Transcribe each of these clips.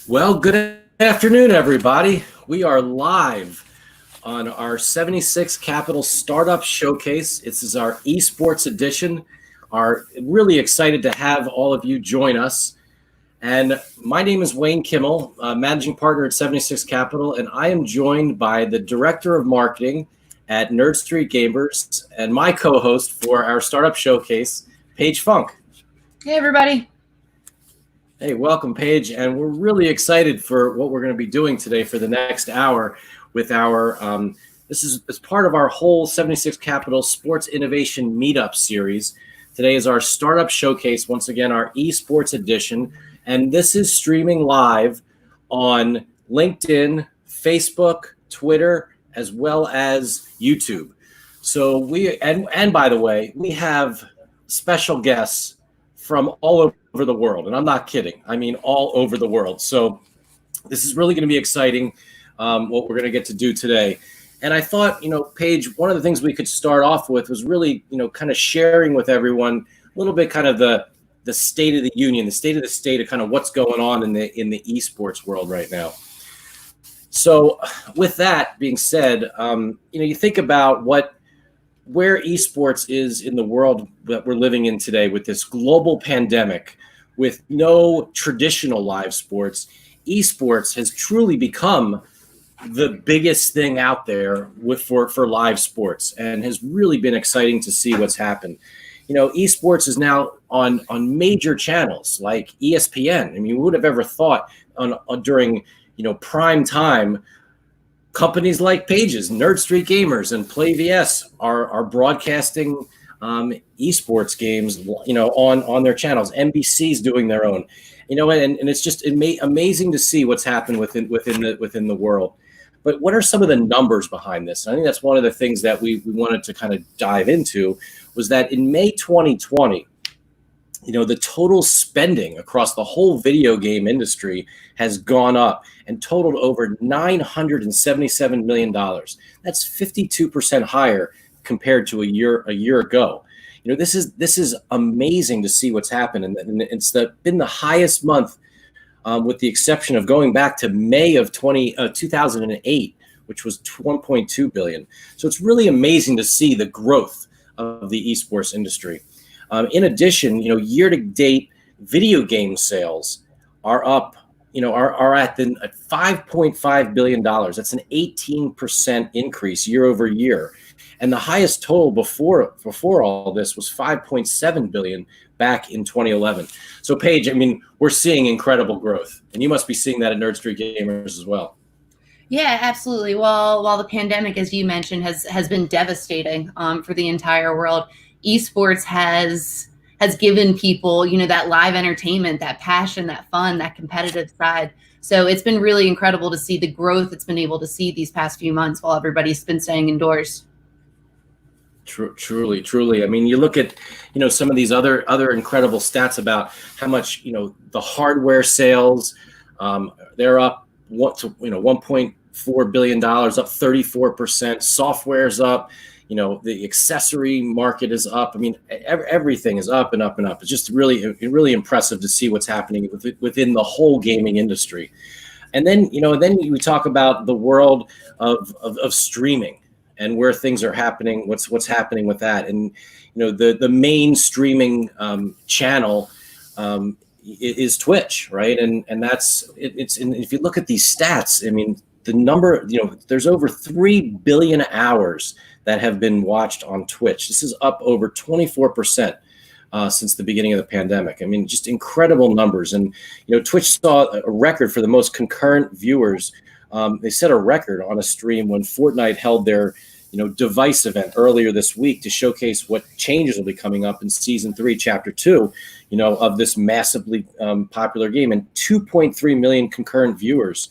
Well, good afternoon, everybody. We are live on our 76 Capital Startup Showcase. This is our Esports edition. Are really excited to have all of you join us. And my name is Wayne Kimmel, managing partner at 76 Capital, and I am joined by the director of marketing at Nerd Street Gamers and my co-host for our Startup Showcase, Paige Funk. Hey, everybody. Hey, welcome, Paige, and we're really excited for what we're going to be doing today for the next hour with our, this is as part of our whole 76 Capital Sports Innovation Meetup series. Today is our Startup Showcase, once again, our Esports edition, and this is streaming live on LinkedIn, Facebook, Twitter, as well as YouTube. So and by the way, we have special guests from all over the world. And I'm not kidding. I mean, all over the world. So this is really going to be exciting, what we're going to get to do today. And I thought, Paige, one of the things we could start off with was really, kind of sharing with everyone a little bit kind of the state of the union, the state of the state of kind of what's going on in the esports world right now. So with that being said, you think about where esports is in the world that we're living in today with this global pandemic, with no traditional live sports. Esports has truly become the biggest thing out there for live sports, and has really been exciting to see what's happened. Esports is now on major channels like ESPN. I mean, you would have ever thought during prime time, companies like Paige's, Nerd Street Gamers, and PlayVS are broadcasting esports games, on their channels. NBC's doing their own, and it's just amazing to see what's happened within the world. But what are some of the numbers behind this? And I think that's one of the things that we wanted to kind of dive into, was that in May 2020, the total spending across the whole video game industry has gone up and totaled over $977 million. That's 52% higher compared to a year ago. This is amazing to see what's happened, and it's been the highest month, with the exception of going back to May of 2008, which was 1.2 billion. So it's really amazing to see the growth of the esports industry. In addition, year-to-date video game sales are up, are at $5.5 billion. That's an 18% increase year over year. And the highest total before all this was 5.7 billion back in 2011. So Paige, I mean, we're seeing incredible growth, and you must be seeing that at Nerd Street Gamers as well. Yeah, absolutely. Well, while the pandemic, as you mentioned, has been devastating for the entire world, esports has given people, that live entertainment, that passion, that fun, that competitive side. So it's been really incredible to see the growth it's been able to see these past few months while everybody's been staying indoors. Truly. I mean, you look at, some of these other incredible stats about how much, the hardware sales, they're up $1.4 billion, up 34%. Software's up. The accessory market is up. I mean, everything is up and up and up. It's just really impressive to see what's happening within the whole gaming industry. And then, then we talk about the world of streaming and where things are happening, what's happening with that. And, the main streaming channel is Twitch, right? And that's, and if you look at these stats, I mean, the number, there's over 3 billion hours that have been watched on Twitch. This is up over 24% since the beginning of the pandemic. I mean, just incredible numbers. And, Twitch saw a record for the most concurrent viewers. They set a record on a stream when Fortnite held their, device event earlier this week to showcase what changes will be coming up in Season 3, Chapter 2, of this massively popular game. And 2.3 million concurrent viewers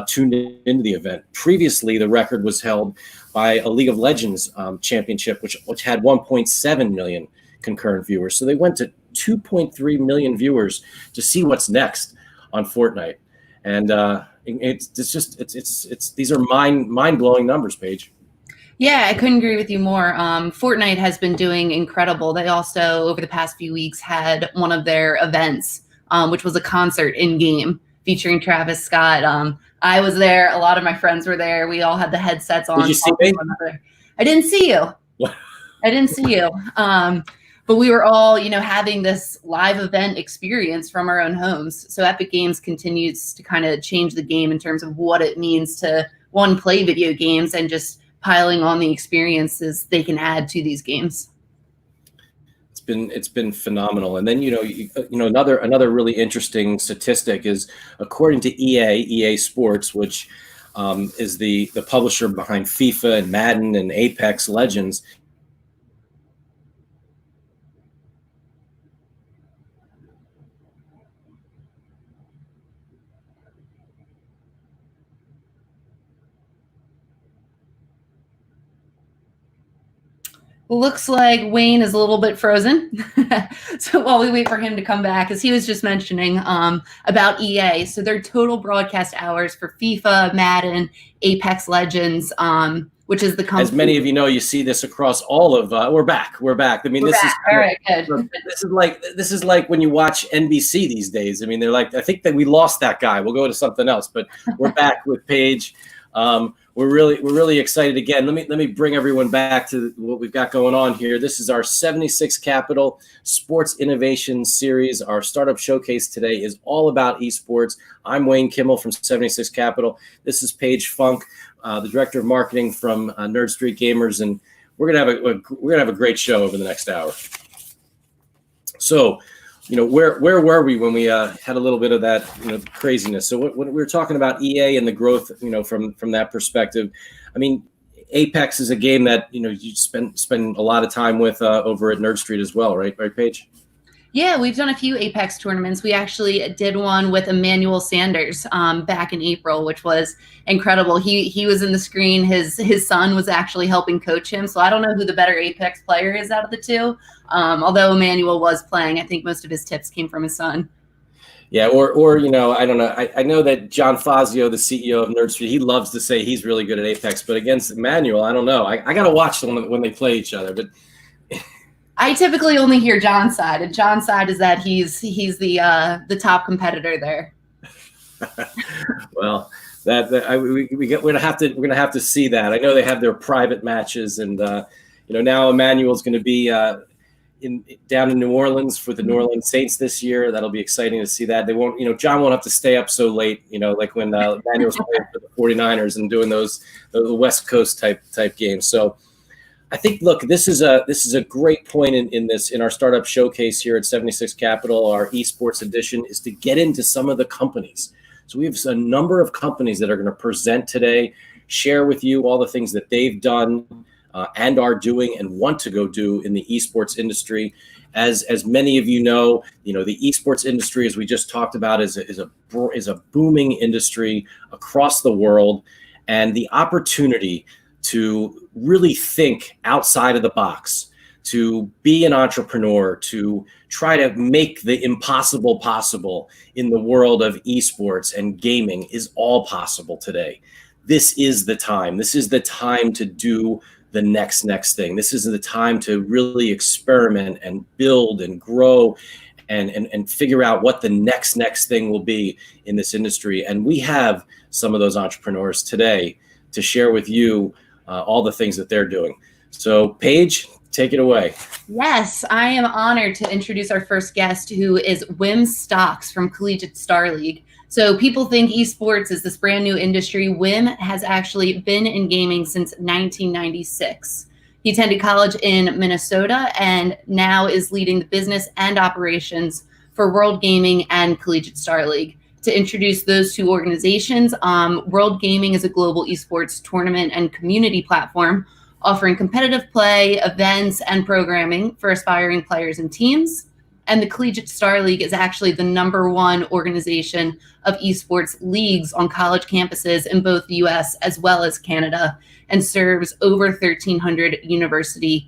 tuned into the event. Previously, the record was held by a League of Legends championship, which had 1.7 million concurrent viewers. So they went to 2.3 million viewers to see what's next on Fortnite, and it's these are mind blowing numbers, Paige. Yeah, I couldn't agree with you more. Fortnite has been doing incredible. They also, over the past few weeks, had one of their events, which was a concert in game. featuring Travis Scott. I was there. A lot of my friends were there. We all had the headsets on. Did you see me? I didn't see you. I didn't see you. But we were all, having this live event experience from our own homes. So Epic Games continues to kind of change the game in terms of what it means to, one, play video games and just piling on the experiences they can add to these games. It's been phenomenal. And then another really interesting statistic is, according to EA Sports, which is the publisher behind FIFA and Madden and Apex Legends. Looks like Wayne is a little bit frozen. So while we wait for him to come back, as he was just mentioning about EA, so their total broadcast hours for FIFA, Madden, Apex Legends, which is the company. As many of you know, you see this across all of. We're back. I mean, this is all right. Good. This is like when you watch NBC these days. I mean, they're like, I think that we lost that guy. We'll go to something else. But we're back with Paige. We're really excited again. Let me bring everyone back to what we've got going on here. This is our 76 Capital Sports Innovation Series. Our startup showcase today is all about esports. I'm Wayne Kimmel from 76 Capital. This is Paige Funk, the director of marketing from Nerd Street Gamers, and we're gonna have a great show over the next hour. So, where were we when we had a little bit of that, craziness? So when we were talking about EA and the growth, from that perspective, I mean, Apex is a game that, you spend a lot of time with over at Nerd Street as well, right? Right, Paige? Yeah, we've done a few Apex tournaments. We actually did one with Emmanuel Sanders back in April, which was incredible. He was in the screen. His son was actually helping coach him. So I don't know who the better Apex player is out of the two. Although Emmanuel was playing, I think most of his tips came from his son. Yeah, or I don't know. I know that John Fazio, the CEO of Nerd Street, he loves to say he's really good at Apex, but against Emmanuel, I don't know. I got to watch them when they play each other, but. I typically only hear John's side, and John's side is that he's the top competitor there. Well, we're gonna have to see that. I know they have their private matches, and now Emmanuel's going to be down in New Orleans for the New Orleans Saints this year. That'll be exciting to see that. They won't, John won't have to stay up so late, like when Emmanuel's playing for the 49ers and doing the West Coast type games. So. I think, look, this is a great point in our startup showcase here at 76 Capital. Our esports edition is to get into some of the companies. So we have a number of companies that are going to present today, share with you all the things that they've done and are doing and want to go do in the esports industry. As many of you know, the esports industry, as we just talked about, is a booming industry across the world, and the opportunity to really think outside of the box, to be an entrepreneur, to try to make the impossible possible in the world of esports and gaming is all possible today. This is the time. This is the time to do the next thing. This is the time to really experiment and build and grow and figure out what the next thing will be in this industry. And we have some of those entrepreneurs today to share with you all the things that they're doing. So Paige, take it away. Yes, I am honored to introduce our first guest, who is Wim Stocks from Collegiate Star League. So people think esports is this brand new industry. Wim has actually been in gaming since 1996. He attended college in Minnesota and now is leading the business and operations for World Gaming and Collegiate Star League. To introduce those two organizations, World Gaming is a global esports tournament and community platform offering competitive play, events, and programming for aspiring players and teams. And the Collegiate Star League is actually the #1 organization of esports leagues on college campuses in both the US as well as Canada, and serves over 1,300 universities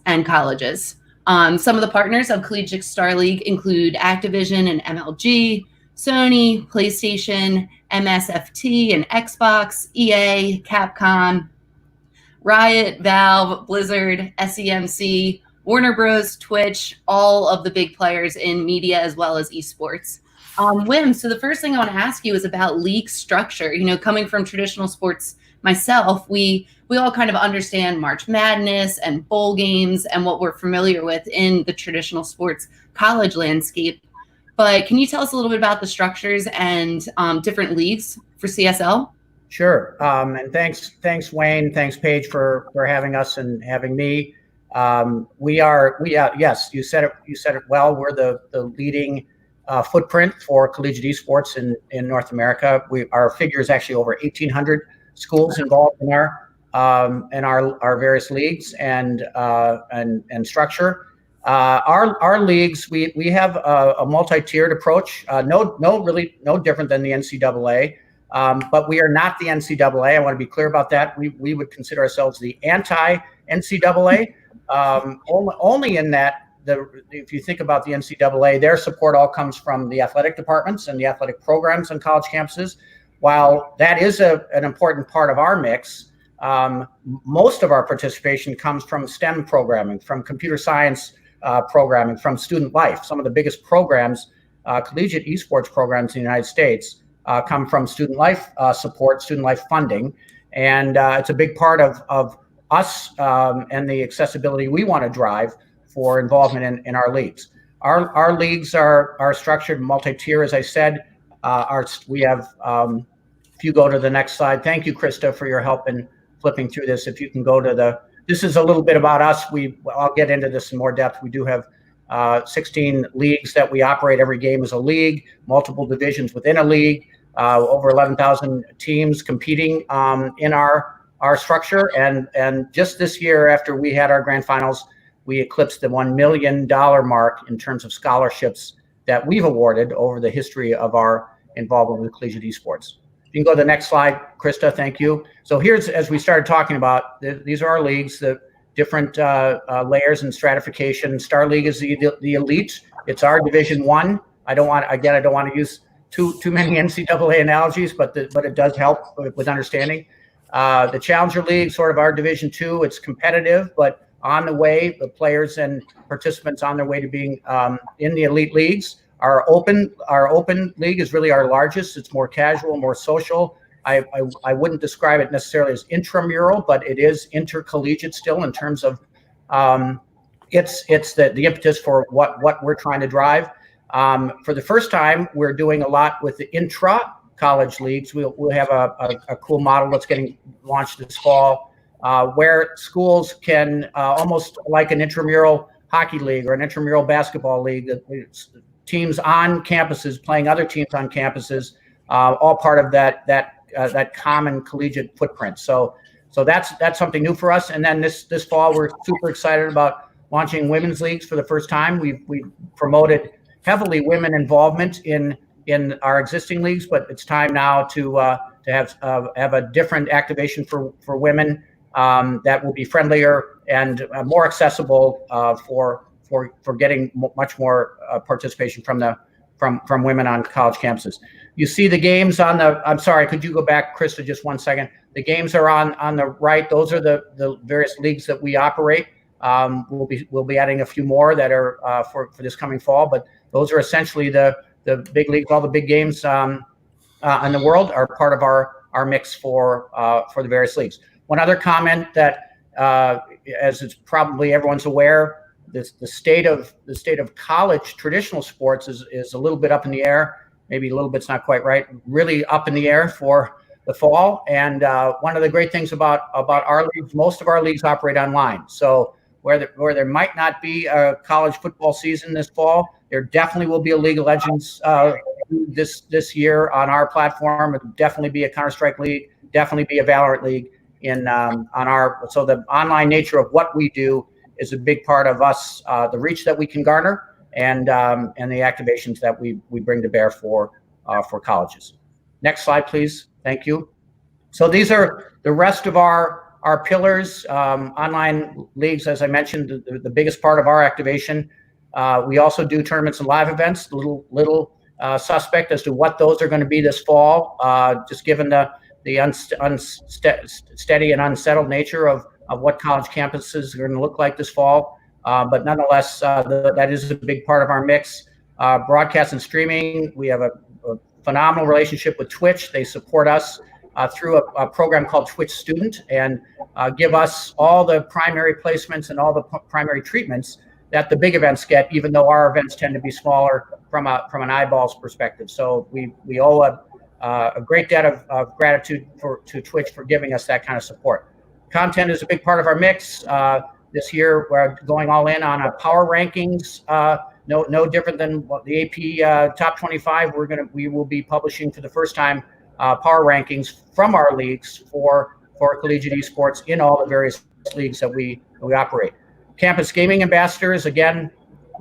and colleges. Some of the partners of Collegiate Star League include Activision and MLG, Sony, PlayStation, MSFT and Xbox, EA, Capcom, Riot, Valve, Blizzard, SEMC, Warner Bros, Twitch, all of the big players in media as well as esports. Wim, so the first thing I want to ask you is about league structure. You know, coming from traditional sports myself, we all kind of understand March Madness and bowl games and what we're familiar with in the traditional sports college landscape. But can you tell us a little bit about the structures and different leagues for CSL? Sure. And thanks, Wayne. Thanks, Paige, for having us and having me. Yes, you said it well. We're the leading footprint for collegiate esports in North America. Our figure is actually over 1,800 schools involved in our various leagues and structure. Our leagues, we have a multi-tiered approach. No different than the NCAA. But we are not the NCAA. I want to be clear about that. We would consider ourselves the anti-NCAA, only in that if you think about the NCAA, their support all comes from the athletic departments and the athletic programs on college campuses. While that is an important part of our mix, most of our participation comes from STEM programming, from computer science programming, from student life. Some of the biggest programs, collegiate esports programs in the United States, come from student life support, student life funding. And it's a big part of us and the accessibility we want to drive for involvement in our leagues. Our leagues are structured multi-tier, as I said. We have, if you go to the next slide, thank you, Krista, for your help in flipping through this. If you can go to this is a little bit about us. I'll get into this in more depth. We do have 16 leagues that we operate. Every game is a league, multiple divisions within a league, over 11,000 teams competing in our structure. And just this year, after we had our grand finals, we eclipsed the $1 million mark in terms of scholarships that we've awarded over the history of our involvement with collegiate esports. You can go to the next slide, Krista. Thank you. So here's, as we started talking about, these are our leagues, the different layers and stratification. Star League is the elite. It's our Division I. I don't want to use too many NCAA analogies, but it does help with understanding. The Challenger League, sort of our Division II. It's competitive, but on the way, the players and participants on their way to being in the elite leagues. Our open league is really our largest. It's more casual, more social. I wouldn't describe it necessarily as intramural, but it is intercollegiate still in terms of it's the impetus for what we're trying to drive. For the first time, we're doing a lot with the intra-college leagues. We'll have a cool model that's getting launched this fall, where schools can almost like an intramural hockey league or an intramural basketball league, teams on campuses playing other teams on campuses, all part of that common collegiate footprint. So that's something new for us. And then this fall, we're super excited about launching women's leagues for the first time. We've promoted heavily women involvement in our existing leagues, but it's time now to have a different activation for women that will be friendlier and more accessible for getting much more participation from women on college campuses. You see the games on the. I'm sorry, could you go back, Krista, just 1 second? The games are on the right. Those are the various leagues that we operate. We'll be adding a few more that are for this coming fall, but those are essentially the big leagues. All the big games in the world are part of our mix for the various leagues. One other comment that, as it's probably everyone's aware, the state of college traditional sports is a little bit up in the air. Maybe a little bit's not quite right. Really up in the air for the fall. And one of the great things about our leagues, most of our leagues operate online. So where there might not be a college football season this fall, there definitely will be a League of Legends this year on our platform. It'll definitely be a Counter-Strike league. Definitely be a Valorant league so the online nature of what we do is a big part of us, the reach that we can garner and the activations that we bring to bear for colleges. Next slide, please. Thank you. So these are the rest of our pillars. Online leagues, as I mentioned, the biggest part of our activation. We also do tournaments and live events. Little suspect as to what those are going to be this fall, just given the unsteady and unsettled nature of what college campuses are going to look like this fall. But nonetheless, that is a big part of our mix. broadcast and streaming. We have a phenomenal relationship with Twitch. They support us through a program called Twitch Student, and give us all the primary placements and all the primary treatments that the big events get, even though our events tend to be smaller from an eyeballs perspective. So we owe a great debt of gratitude to Twitch for giving us that kind of support. Content is a big part of our mix. This year, we're going all in on a power rankings. No different than what the AP top 25. We will be publishing for the first time power rankings from our leagues for collegiate esports in all the various leagues that we operate. Campus gaming ambassadors, again,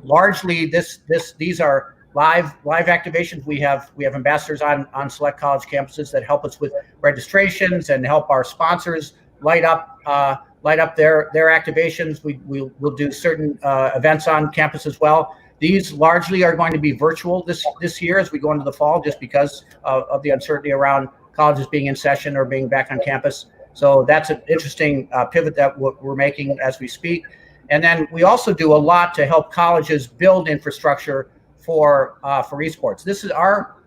largely these are live activations. We have ambassadors on select college campuses that help us with registrations and help our sponsors light up their activations. We'll do certain events on campus as well. These largely are going to be virtual this year as we go into the fall, just because of the uncertainty around colleges being in session or being back on campus. So that's an interesting pivot that we're making as we speak. And then we also do a lot to help colleges build infrastructure for esports. This is our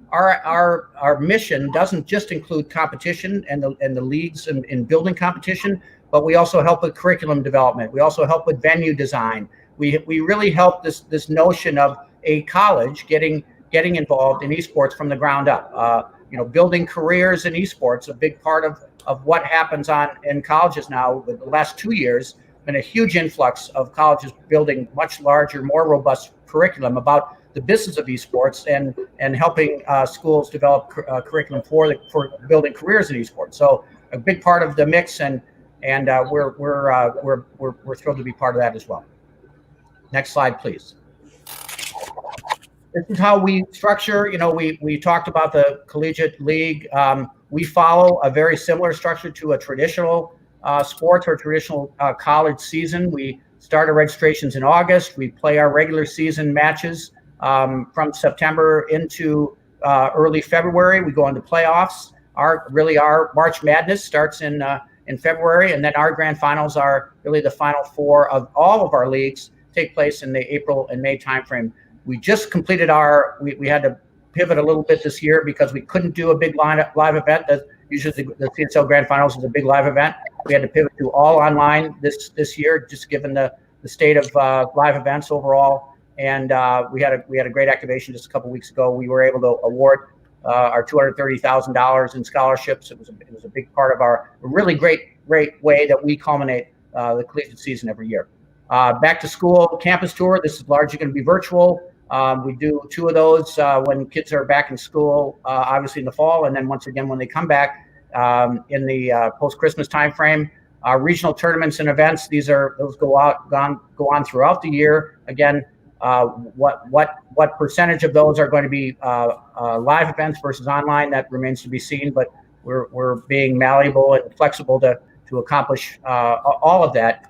mission doesn't just include competition and the leagues in building competition, but we also help with curriculum development. We also help with venue design. We really help this notion of a college getting involved in esports from the ground up. Building careers in esports, a big part of what happens in colleges now. With the last 2 years, been a huge influx of colleges building much larger, more robust curriculum about the business of esports and helping schools develop curriculum for building careers in esports. So a big part of the mix, and we're thrilled to be part of that as well. Next slide, please. This is how we structure. We talked about the Collegiate League. We follow a very similar structure to a traditional sports or traditional college season. We start our registrations in August. We play our regular season matches from September into early February. We go into playoffs. Our March Madness starts in February, and then our grand finals are really the Final Four of all of our leagues, take place in the April and May timeframe. We just completed we had to pivot a little bit this year because we couldn't do a big live event. Usually the CSL Grand Finals is a big live event. We had to pivot to all online this year, just given the state of live events overall. And we had a great activation just a couple weeks ago. We were able to award our $230,000 in scholarships. It was a big part of our really great way that we culminate the collegiate season every year. Back to school campus tour. This is largely going to be virtual. We do 2 of those when kids are back in school, obviously in the fall, and then once again when they come back in the post-Christmas timeframe. Regional tournaments and events. Those go on throughout the year. Again, what percentage of those are going to be live events versus online, that remains to be seen. But we're being malleable and flexible to accomplish all of that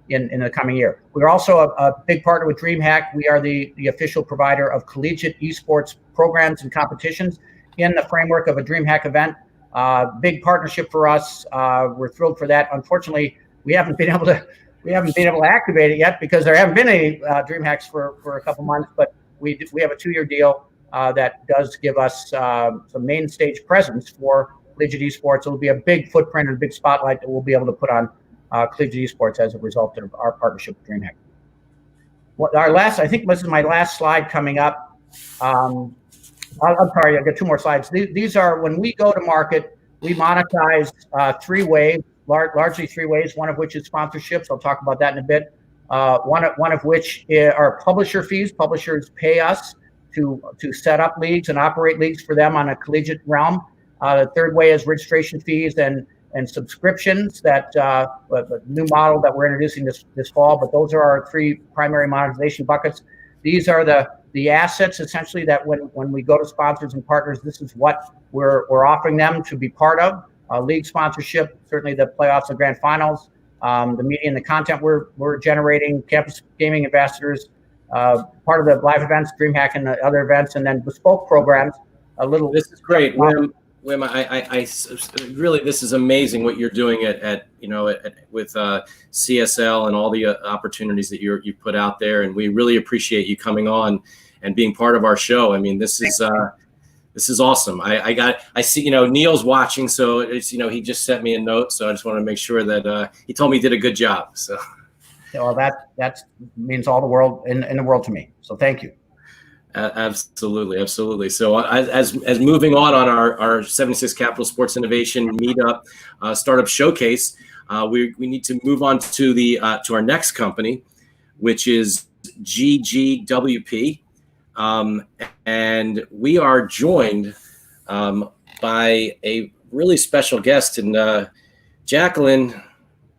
in the coming year. We're also a big partner with DreamHack. We are the official provider of collegiate esports programs and competitions in the framework of a DreamHack event. Big partnership for us. We're thrilled for that. Unfortunately, we haven't been able to activate it yet because there haven't been any DreamHacks for a couple months. But we have a 2-year deal that does give us some main stage presence for collegiate esports. It'll be a big footprint and a big spotlight that we'll be able to put on collegiate esports as a result of our partnership with DreamHack. I think this is my last slide coming up. I'm sorry, I've got 2 more slides. These are, when we go to market, we monetize 3 ways, largely 3 ways, one of which is sponsorships. I'll talk about that in a bit. One of which are publisher fees. Publishers pay us to set up leagues and operate leagues for them on a collegiate realm. The third way is registration fees and subscriptions, that the new model that we're introducing this fall. But those are our 3 primary monetization buckets. These are the assets essentially that when we go to sponsors and partners, this is what we're offering them to be part of. League sponsorship, certainly the playoffs and grand finals, the media and the content we're generating, campus gaming ambassadors, part of the live events, DreamHack and the other events, and then bespoke programs. This is great. Wim, I really, this is amazing what you're doing with CSL and all the opportunities that you put out there, and we really appreciate you coming on and being part of our show. I mean, this is awesome. I see, Neil's watching, so it's, he just sent me a note. So I just want to make sure that he told me he did a good job. So. Well, that means all the world in the world to me. So thank you. Absolutely. So as moving on our 76 Capital Sports Innovation Meetup Startup Showcase, we need to move on to to our next company, which is GGWP, and we are joined by a really special guest. And Jacqueline,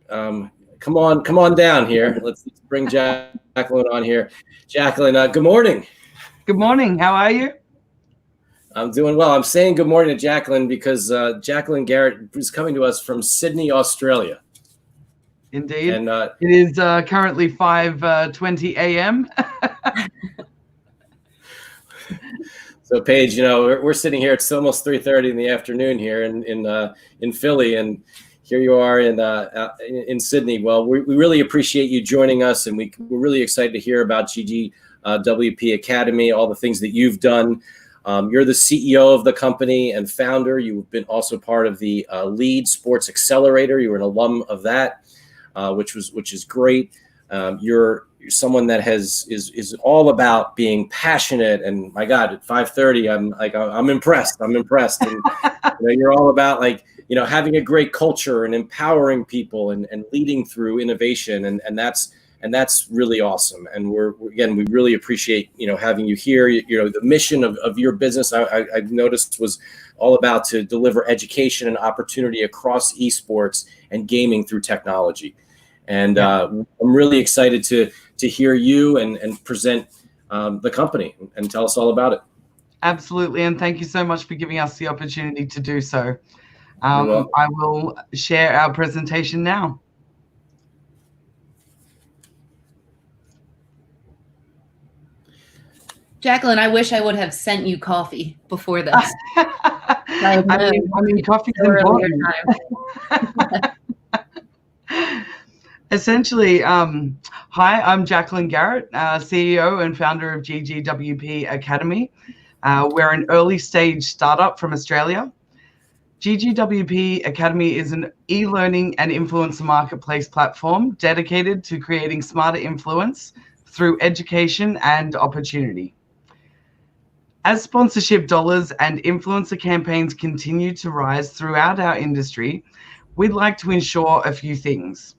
come on down here. Let's bring Jacqueline on here. Jacqueline, good morning. Good morning. How are you? I'm doing well. I'm saying good morning to Jacqueline because Jacqueline Garrett is coming to us from Sydney, Australia. Indeed. And it is currently 5:20 a.m. So Paige, we're sitting here. It's almost 3:30 in the afternoon here in Philly, and here you are in Sydney. Well, we really appreciate you joining us, and we're really excited to hear about GGWP Academy, all the things that you've done. You're the CEO of the company and founder. You've been also part of the Lead Sports Accelerator. You were an alum of that, which is great. You're someone that is all about being passionate, and my God, at 5:30, I'm impressed. I'm impressed, and you're all about having a great culture and empowering people and leading through innovation, and that's really awesome. And we really appreciate having you here. The mission of your business, I've noticed, was all about to deliver education and opportunity across esports and gaming through technology. And I'm really excited to hear you and present the company and tell us all about it. Absolutely, and thank you so much for giving us the opportunity to do so. I will share our presentation now. Jacqueline, I wish I would have sent you coffee before this. I mean, coffee's important. Essentially, hi, I'm Jacqueline Garrett, CEO and founder of GGWP Academy. We're an early stage startup from Australia. GGWP Academy is an e-learning and influencer marketplace platform dedicated to creating smarter influence through education and opportunity. As sponsorship dollars and influencer campaigns continue to rise throughout our industry, we'd like to ensure a few things: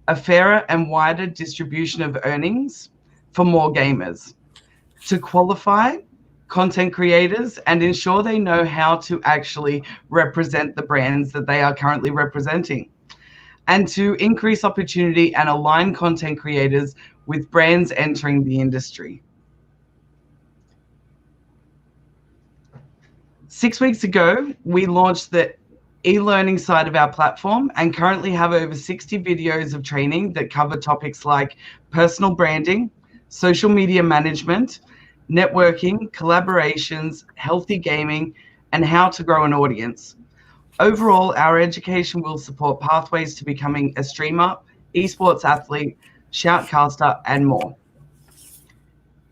a fairer and wider distribution of earnings for more gamers, to qualify content creators and ensure they know how to actually represent the brands that they are currently representing, and to increase opportunity and align content creators with brands entering the industry. 6 weeks ago, we launched the e-learning side of our platform and currently have over 60 videos of training that cover topics like personal branding, social media management, networking, collaborations, healthy gaming, and how to grow an audience. Overall, our education will support pathways to becoming a streamer, esports athlete, shoutcaster, and more.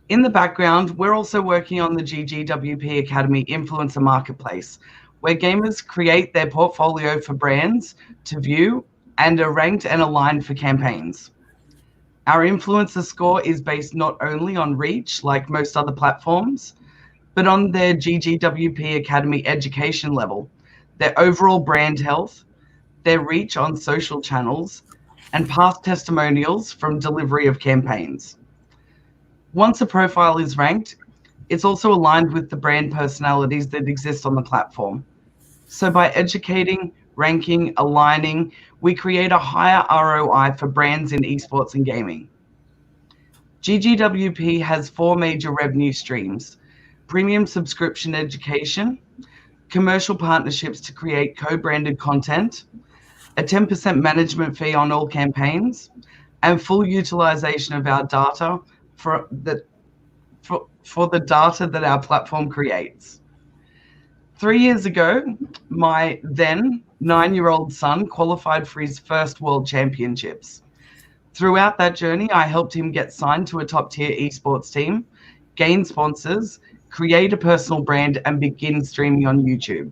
In the background, we're also working on the GGWP Academy Influencer Marketplace, where gamers create their portfolio for brands to view and are ranked and aligned for campaigns. Our influencer score is based not only on reach, like most other platforms, but on their GGWP Academy education level, their overall brand health, their reach on social channels, and past testimonials from delivery of campaigns. Once a profile is ranked, it's also aligned with the brand personalities that exist on the platform. So by educating, ranking, aligning, we create a higher ROI for brands in esports and gaming. GGWP has 4 major revenue streams: premium subscription education, commercial partnerships to create co-branded content, a 10% management fee on all campaigns, and full utilization of our data for the data that our platform creates. 3 years ago, my then 9-year-old son qualified for his first World Championships. Throughout that journey, I helped him get signed to a top-tier esports team, gain sponsors, create a personal brand, and begin streaming on YouTube.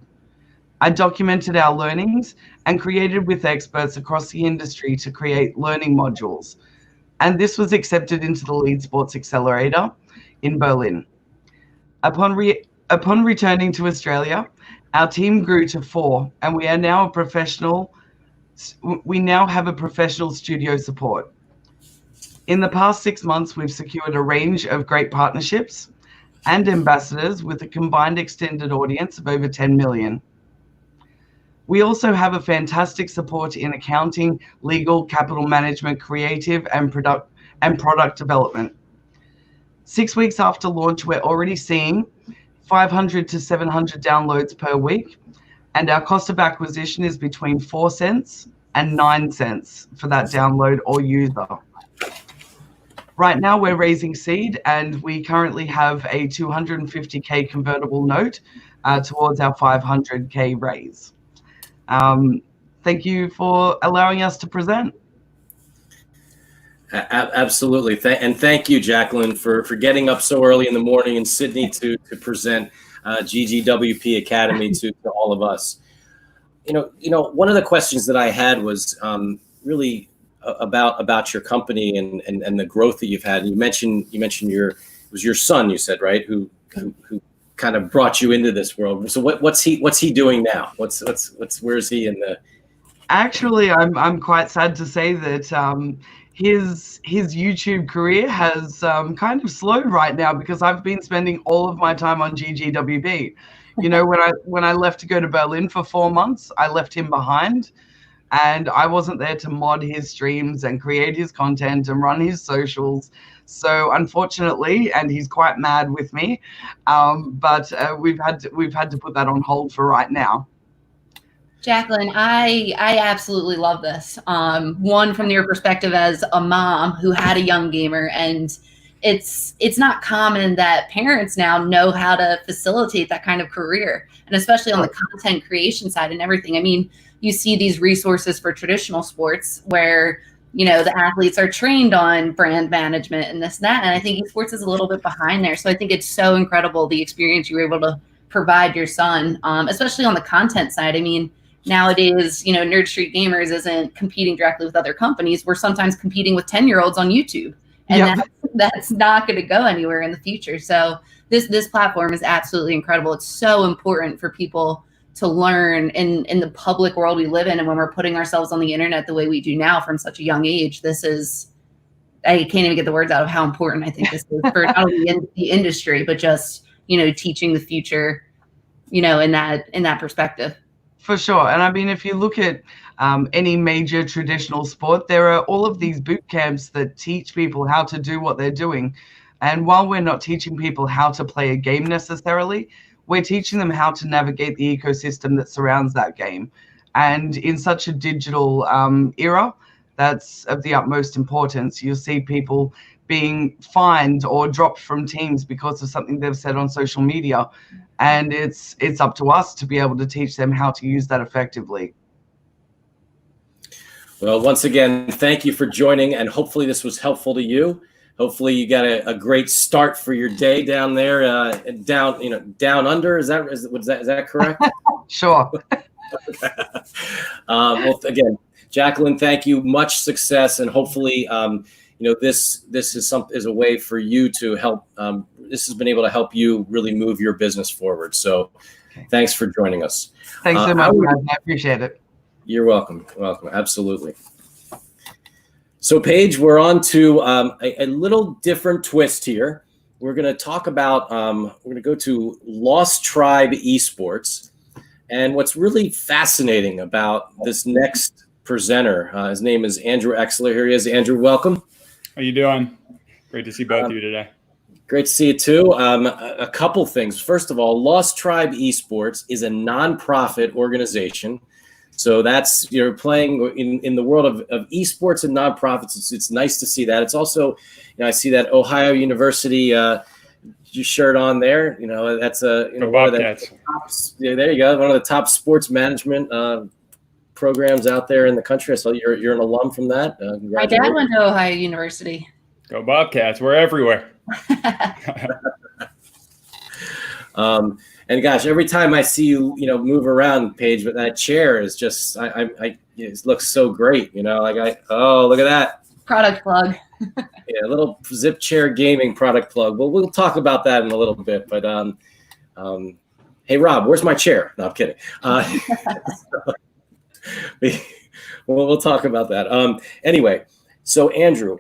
I documented our learnings and created with experts across the industry to create learning modules. And this was accepted into the Esports Accelerator in Berlin. Upon returning to Australia, our team grew to 4, and we now have a professional studio support. In the past 6 months, we've secured a range of great partnerships and ambassadors with a combined extended audience of over 10 million. We also have a fantastic support in accounting, legal, capital management, creative, and product development. 6 weeks after launch, we're already seeing 500 to 700 downloads per week, and our cost of acquisition is between 4 cents and 9 cents for that download or user. Right now, we're raising seed, and we currently have a 250K convertible note towards our 500K raise. Thank you for allowing us to present. Absolutely. And thank you, Jacqueline, for getting up so early in the morning in Sydney to present GGWP Academy to all of us. You know, one of the questions that I had was really about your company and the growth that you've had. And you mentioned it was your son, you said, right, who kind of brought you into this world. So what's he doing now? Where is he in the? Actually, I'm quite sad to say that his YouTube career has kind of slowed right now because I've been spending all of my time on GGWB. You know, when I left to go to Berlin for 4 months, I left him behind, and I wasn't there to mod his streams and create his content and run his socials. So unfortunately, and he's quite mad with me, but we've had to put that on hold for right now. Jacqueline, I absolutely love this. One, from your perspective as a mom who had a young gamer, and it's not common that parents now know how to facilitate that kind of career, and especially on the content creation side and everything. I mean, you see these resources for traditional sports where, you know, the athletes are trained on brand management and this and that, and I think esports is a little bit behind there. So I think it's so incredible the experience you were able to provide your son, especially on the content side. I mean, nowadays, you know, Nerd Street Gamers isn't competing directly with other companies. We're sometimes competing with 10-year-olds on YouTube, and that's not going to go anywhere in the future. So this platform is absolutely incredible. It's so important for people to learn in the public world we live in, and when we're putting ourselves on the internet the way we do now from such a young age. I can't even get the words out of how important I think this is for not only in the industry, but just, you know, teaching the future, you know, in that perspective. For sure. And I mean, if you look at any major traditional sport, there are all of these boot camps that teach people how to do what they're doing. And while we're not teaching people how to play a game necessarily, we're teaching them how to navigate the ecosystem that surrounds that game. And in such a digital era, that's of the utmost importance. You'll see people being fined or dropped from teams because of something they've said on social media. And it's up to us to be able to teach them how to use that effectively. Well, once again, thank you for joining, and hopefully this was helpful to you. Hopefully you got a great start for your day down there, down under. Is that correct? Sure. Well, again, Jacqueline, thank you. Much success, and hopefully, this is a way for you to help. This has been able to help you really move your business forward. So, Thanks for joining us. Thanks so much. I appreciate it. You're welcome. Welcome. Absolutely. So, Paige, we're on to a little different twist here. We're going to talk about, we're going to go to Lost Tribe Esports. And what's really fascinating about this next presenter, his name is Andrew Exler. Here he is. Andrew, welcome. How you doing? Great to see both of you today. Great to see you too. A couple things. First of all, Lost Tribe Esports is a nonprofit organization. So that's, you're playing in the world of esports and nonprofits. It's nice to see that. It's also, I see that Ohio University shirt on there. That's one of the top, there you go. One of the top sports management programs out there in the country. So you're an alum from that. My dad went to Ohio University. Go Bobcats. We're everywhere. And gosh, every time I see you, move around, Paige, but that chair is just, it looks so great. Oh, look at that. Product plug. Yeah, a little Zip Chair Gaming product plug. Well, we'll talk about that in a little bit. But hey, Rob, where's my chair? No, I'm kidding. We'll talk about that. Anyway, so Andrew,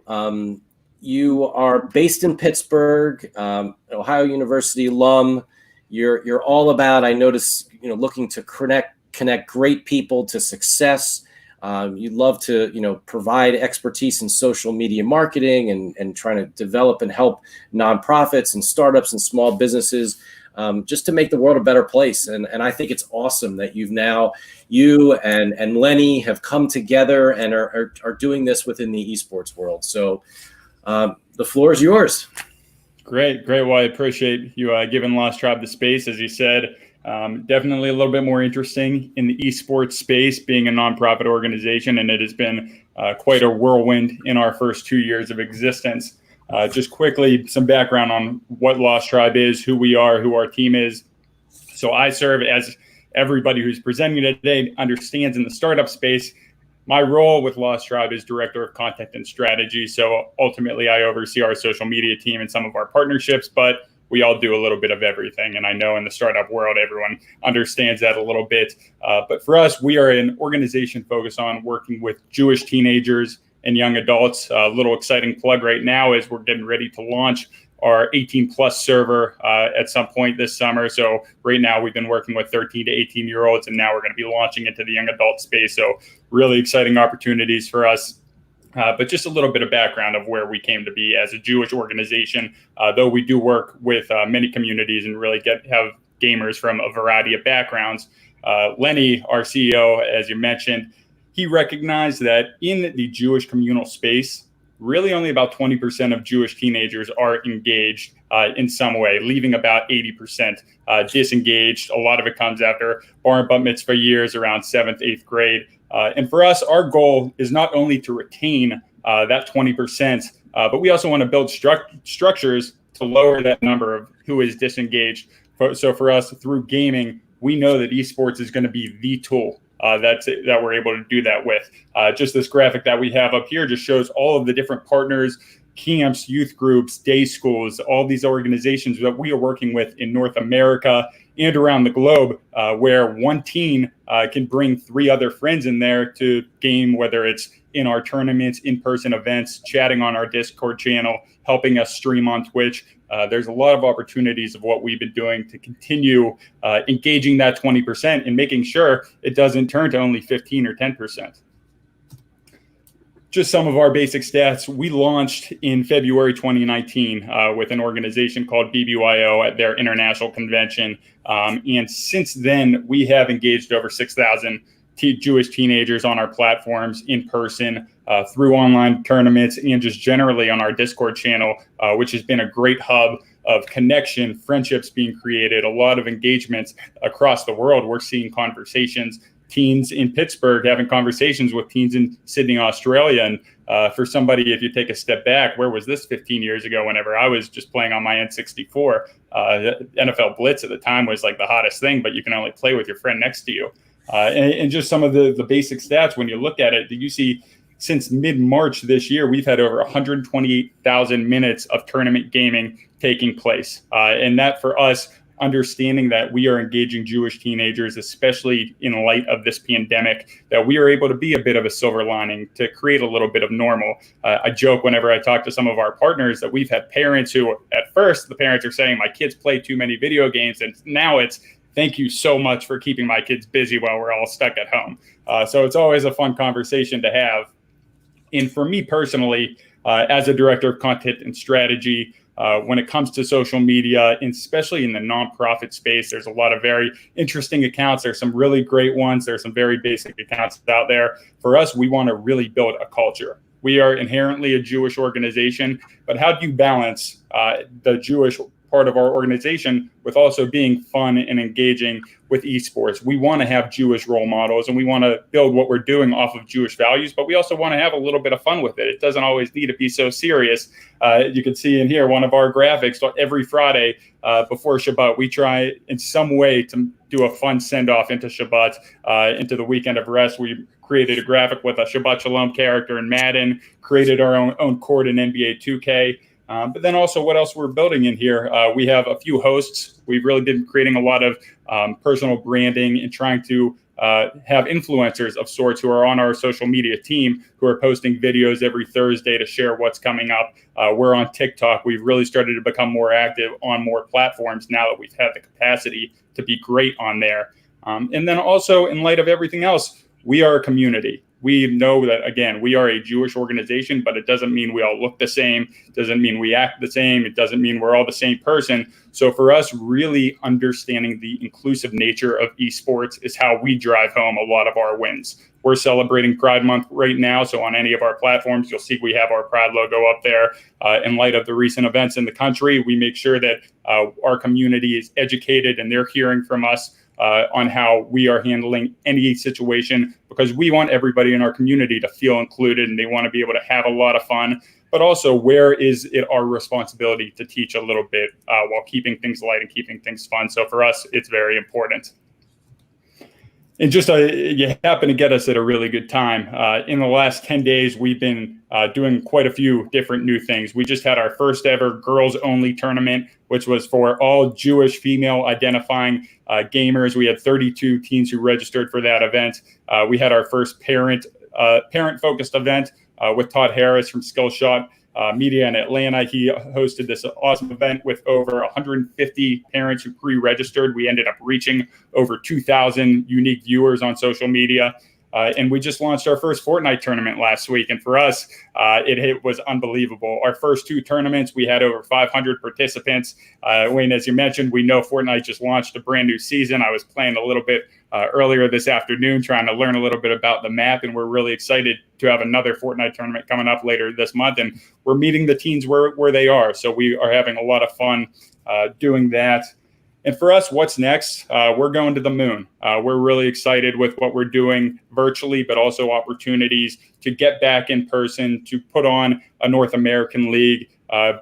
you are based in Pittsburgh, Ohio University alum. You're all about, I notice, looking to connect great people to success. You love to, provide expertise in social media marketing and trying to develop and help nonprofits and startups and small businesses just to make the world a better place. And I think it's awesome that you and Lenny have come together and are doing this within the esports world. So the floor is yours. Great. Well, I appreciate you giving Lost Tribe the space, as you said. Definitely a little bit more interesting in the esports space, being a nonprofit organization, and it has been quite a whirlwind in our first 2 years of existence. Just quickly, some background on what Lost Tribe is, who we are, who our team is. So I serve, as everybody who's presenting today understands, in the startup space. My role with Lost Tribe is Director of Content and Strategy. So ultimately, I oversee our social media team and some of our partnerships, but we all do a little bit of everything. And I know in the startup world, everyone understands that a little bit. But for us, we are an organization focused on working with Jewish teenagers and young adults. A little exciting plug right now is we're getting ready to launch our 18-plus server at some point this summer. So right now we've been working with 13 to 18-year-olds, and now we're going to be launching into the young adult space. So really exciting opportunities for us. But just a little bit of background of where we came to be as a Jewish organization, though we do work with many communities and really have gamers from a variety of backgrounds. Lenny, our CEO, as you mentioned, he recognized that in the Jewish communal space, really only about 20% of Jewish teenagers are engaged in some way, leaving about 80% disengaged. A lot of it comes after bar and bat mitzvah years around 7th, 8th grade. And for us, our goal is not only to retain that 20%, but we also want to build structures to lower that number of who is disengaged. So for us, through gaming, we know that esports is going to be the tool that we're able to do that with. Just this graphic that we have up here just shows all of the different partners, camps, youth groups, day schools, all these organizations that we are working with in North America and around the globe, where one teen can bring 3 other friends in there to game, whether it's in our tournaments, in-person events, chatting on our Discord channel, helping us stream on Twitch. There's a lot of opportunities of what we've been doing to continue engaging that 20% and making sure it doesn't turn to only 15 or 10%. Just some of our basic stats. We launched in February 2019 with an organization called BBYO at their international convention. And since then, we have engaged over 6,000 Jewish teenagers on our platforms in person, through online tournaments, and just generally on our Discord channel, which has been a great hub of connection, friendships being created, a lot of engagements across the world. We're seeing conversations, teens in Pittsburgh having conversations with teens in Sydney, Australia. And for somebody, if you take a step back, where was this 15 years ago whenever I was just playing on my N64? NFL Blitz at the time was like the hottest thing, but you can only play with your friend next to you. And just some of the basic stats, when you look at it, you see since mid-March this year, we've had over 128,000 minutes of tournament gaming taking place. And that for us, understanding that we are engaging Jewish teenagers, especially in light of this pandemic, that we are able to be a bit of a silver lining to create a little bit of normal. I joke whenever I talk to some of our partners that we've had parents who, at first, the parents are saying, my kids play too many video games, and now it's, thank you so much for keeping my kids busy while we're all stuck at home. So it's always a fun conversation to have. And for me personally, as a director of content and strategy, when it comes to social media, and especially in the nonprofit space, there's a lot of very interesting accounts. There's some really great ones. There's some very basic accounts out there. For us, we want to really build a culture. We are inherently a Jewish organization, but how do you balance the Jewish part of our organization with also being fun and engaging with esports. We want to have Jewish role models, and we want to build what we're doing off of Jewish values, but we also want to have a little bit of fun with it. It doesn't always need to be so serious. You can see in here one of our graphics. Every Friday before Shabbat, we try in some way to do a fun send-off into Shabbat, into the weekend of rest. We created a graphic with a Shabbat Shalom character in Madden, created our own court in NBA 2K. But then also what else we're building in here, we have a few hosts. We've really been creating a lot of personal branding and trying to have influencers of sorts who are on our social media team who are posting videos every Thursday to share what's coming up. We're on TikTok. We've really started to become more active on more platforms now that we've had the capacity to be great on there. And then also, in light of everything else, we are a community. We know that, again, we are a Jewish organization, but it doesn't mean we all look the same. It doesn't mean we act the same. It doesn't mean we're all the same person. So for us, really understanding the inclusive nature of esports is how we drive home a lot of our wins. We're celebrating Pride Month right now. So on any of our platforms, you'll see we have our Pride logo up there. In light of the recent events in the country, we make sure that our community is educated and they're hearing from us on how we are handling any situation, because we want everybody in our community to feel included and they want to be able to have a lot of fun. But also, where is it our responsibility to teach a little bit while keeping things light and keeping things fun? So for us, it's very important. And just you happen to get us at a really good time. In the last 10 days, we've been doing quite a few different new things. We just had our first ever girls only tournament, which was for all Jewish female identifying gamers. We had 32 teens who registered for that event. We had our first parent focused event with Todd Harris from Skillshot Media in Atlanta. He hosted this awesome event with over 150 parents who pre-registered. We ended up reaching over 2,000 unique viewers on social media. And we just launched our first Fortnite tournament last week. And for us, it was unbelievable. Our first two tournaments, we had over 500 participants. Wayne, as you mentioned, we know Fortnite just launched a brand new season. I was playing a little bit earlier this afternoon, trying to learn a little bit about the map. And we're really excited to have another Fortnite tournament coming up later this month. And we're meeting the teens where they are. So we are having a lot of fun doing that. And for us, what's next? We're going to the moon. We're really excited with what we're doing virtually, but also opportunities to get back in person, to put on a North American league,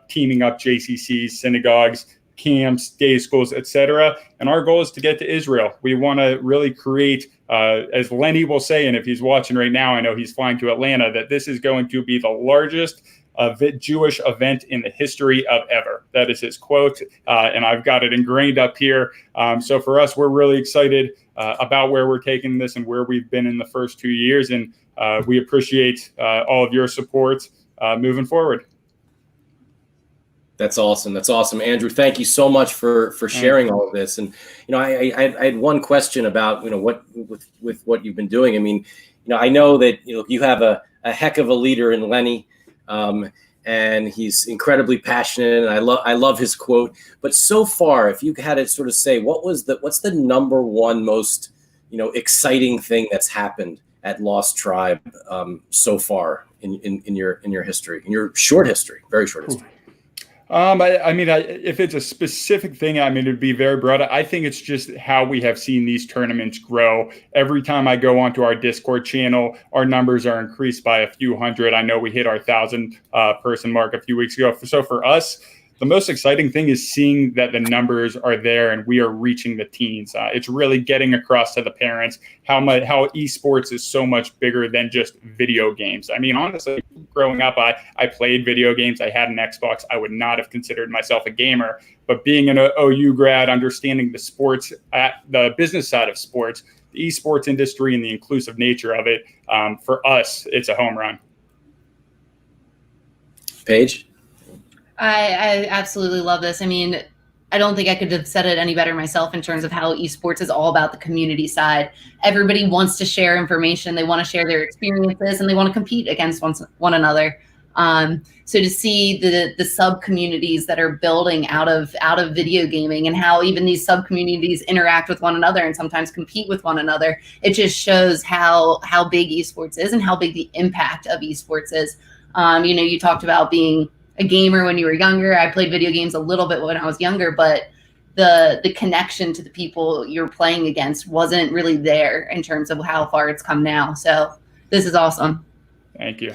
teaming up JCCs, synagogues, camps, day schools, etc. And our goal is to get to Israel. We want to really create, as Lenny will say, and if he's watching right now, I know he's flying to Atlanta, that this is going to be the largest Jewish event in the history of ever. That is his quote, and I've got it ingrained up here. So for us, we're really excited about where we're taking this and where we've been in the first 2 years, and we appreciate all of your support moving forward. That's awesome. That's awesome, Andrew. Thank you so much for sharing all of this. And I had one question about what with what you've been doing. I mean, I know that you have a heck of a leader in Lenny. And he's incredibly passionate, and I love his quote. But so far, if you had to sort of say, what's the number one most exciting thing that's happened at Lost Tribe so far in your history, in your short history, very short history? If it's a specific thing, it'd be very broad. I think it's just how we have seen these tournaments grow. Every time I go onto our Discord channel, our numbers are increased by a few hundred. I know we hit our 1,000 person mark a few weeks ago. So for us, the most exciting thing is seeing that the numbers are there and we are reaching the teens. It's really getting across to the parents how esports is so much bigger than just video games. Honestly, growing up, I played video games. I had an Xbox. I would not have considered myself a gamer. But being an OU grad, understanding the sports, the business side of sports, the esports industry and the inclusive nature of it, for us, it's a home run. Paige? I absolutely love this. I don't think I could have said it any better myself in terms of how esports is all about the community side. Everybody wants to share information. They want to share their experiences and they want to compete against one another. So to see the sub communities that are building out of video gaming and how even these sub communities interact with one another and sometimes compete with one another, it just shows how big esports is and how big the impact of esports is. You talked about being a gamer when you were younger. I played video games a little bit when I was younger, but the connection to the people you're playing against wasn't really there in terms of how far it's come now. So this is awesome. Thank you.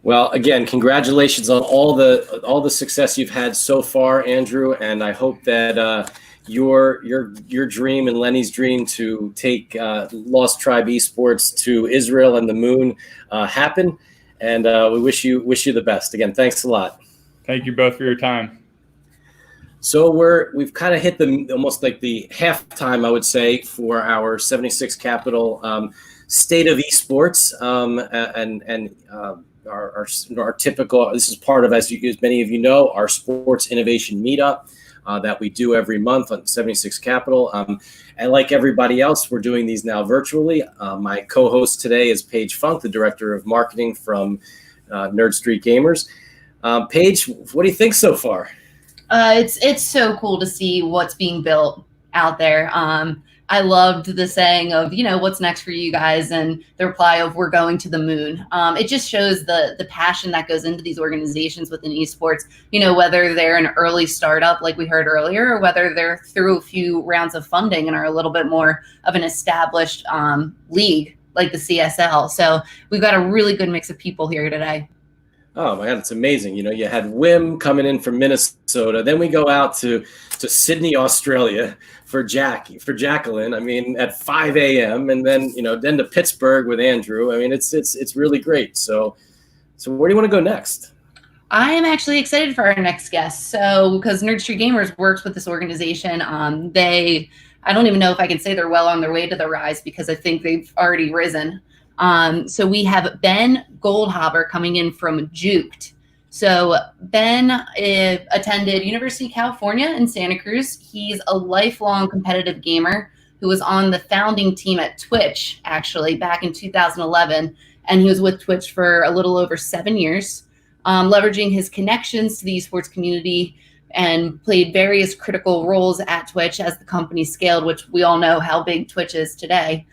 Well, again, congratulations on all the success you've had so far, Andrew, and I hope that your dream and Lenny's dream to take Lost Tribe Esports to Israel and the moon happen. And we wish you the best. Again, thanks a lot. Thank you both for your time. So we've kind of hit almost like the halftime, I would say, for our 76 Capital State of Esports, and our typical. This is part of, as many of you know, our sports innovation meetup that we do every month on 76 Capital. And like everybody else, we're doing these now virtually. My co-host today is Paige Funk, the director of marketing from Nerd Street Gamers. Paige, what do you think so far? It's so cool to see what's being built out there. I loved the saying of, what's next for you guys, and the reply of, we're going to the moon. It just shows the passion that goes into these organizations within esports, whether they're an early startup like we heard earlier, or whether they're through a few rounds of funding and are a little bit more of an established league like the CSL. So we've got a really good mix of people here today. Oh my God, it's amazing. You had Wim coming in from Minnesota. Then we go out to Sydney, Australia for Jacqueline. I mean, at 5 a.m. and then to Pittsburgh with Andrew. I mean, it's really great. So where do you want to go next? I am actually excited for our next guest. So because Nerd Street Gamers works with this organization, I don't even know if I can say they're well on their way to the rise, because I think they've already risen. So we have Ben Goldhaber coming in from Juked. So Ben attended University of California in Santa Cruz. He's a lifelong competitive gamer who was on the founding team at Twitch, actually, back in 2011. And he was with Twitch for a little over 7 years, leveraging his connections to the esports community, and played various critical roles at Twitch as the company scaled, which we all know how big Twitch is today.